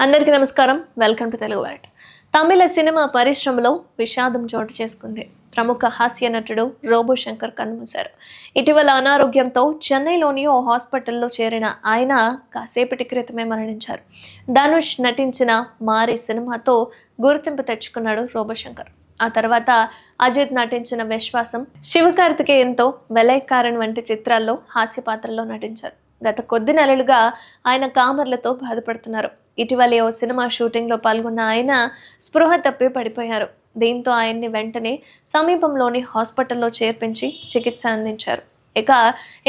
అందరికీ నమస్కారం. Welcome to Telugu word. Tamil cinema పరిశ్రమలో విషాదం చోటు చేసుకుంది. ప్రముఖ హాస్య నటుడు రోబో శంకర్ కన్నుమూశారు. ఇటీవల అనారోగ్యంతో చెన్నైలోని ఓ హాస్పిటల్లో చేరిన ఆయన కాసేపటి క్రితమే మరణించారు. ధనుష్ నటించిన మారి సినిమాతో గుర్తింపు తెచ్చుకున్నాడు రోబో శంకర్. ఆ తర్వాత అజిత్ నటించిన విశ్వాసం, శివకార్తికేయన్తో వెలైకారన్ వంటి చిత్రాల్లో హాస్య పాత్రలో నటించారు. గత కొద్ది నెలలుగా ఆయన కామర్లతో బాధపడుతున్నారు. ఇటీవలే ఓ సినిమా షూటింగ్లో పాల్గొన్న ఆయన స్పృహ తప్పి పడిపోయారు. దీంతో ఆయన్ని వెంటనే సమీపంలోని హాస్పిటల్లో చేర్పించి చికిత్స అందించారు. ఇక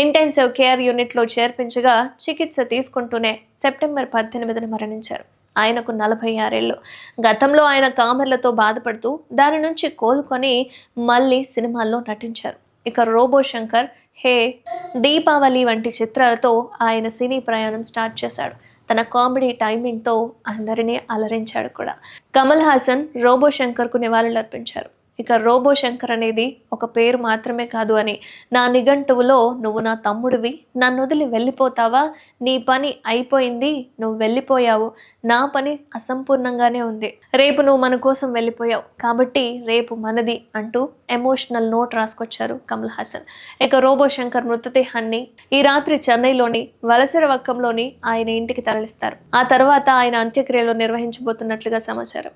ఇంటెన్సివ్ కేర్ యూనిట్లో చేర్పించగా చికిత్స తీసుకుంటూనే సెప్టెంబర్ 18న మరణించారు. ఆయనకు 46 ఏళ్ళు. గతంలో ఆయన కామర్లతో బాధపడుతూ దాని నుంచి కోలుకొని మళ్ళీ సినిమాల్లో నటించారు. ఇక రోబో శంకర్, హే, దీపావళి వంటి చిత్రాలతో ఆయన సినీ ప్రయాణం స్టార్ట్ చేశాడు. తన కామెడీ టైమింగ్తో అందరినీ అలరించాడు కూడా. కమల్ హాసన్ రోబో శంకర్కు నివాళులర్పించారు. ఇక రోబో శంకర్ అనేది ఒక పేరు మాత్రమే కాదు అని, నా నిఘంటువులో నువ్వు నా తమ్ముడివి, నన్ను వదిలి వెళ్ళిపోతావా, నీ పని అయిపోయింది, నువ్వు వెళ్ళిపోయావు, నా పని అసంపూర్ణంగానే ఉంది, రేపు నువ్వు మన కోసం వెళ్ళిపోయావు కాబట్టి రేపు మనది అంటూ ఎమోషనల్ నోట్ రాసుకొచ్చారు కమల్ హాసన్. ఇక రోబో శంకర్ మృతదేహాన్ని ఈ రాత్రి చెన్నైలోని వలసరవక్కంలోని ఆయన ఇంటికి తరలిస్తారు. ఆ తర్వాత ఆయన అంత్యక్రియలు నిర్వహించబోతున్నట్లుగా సమాచారం.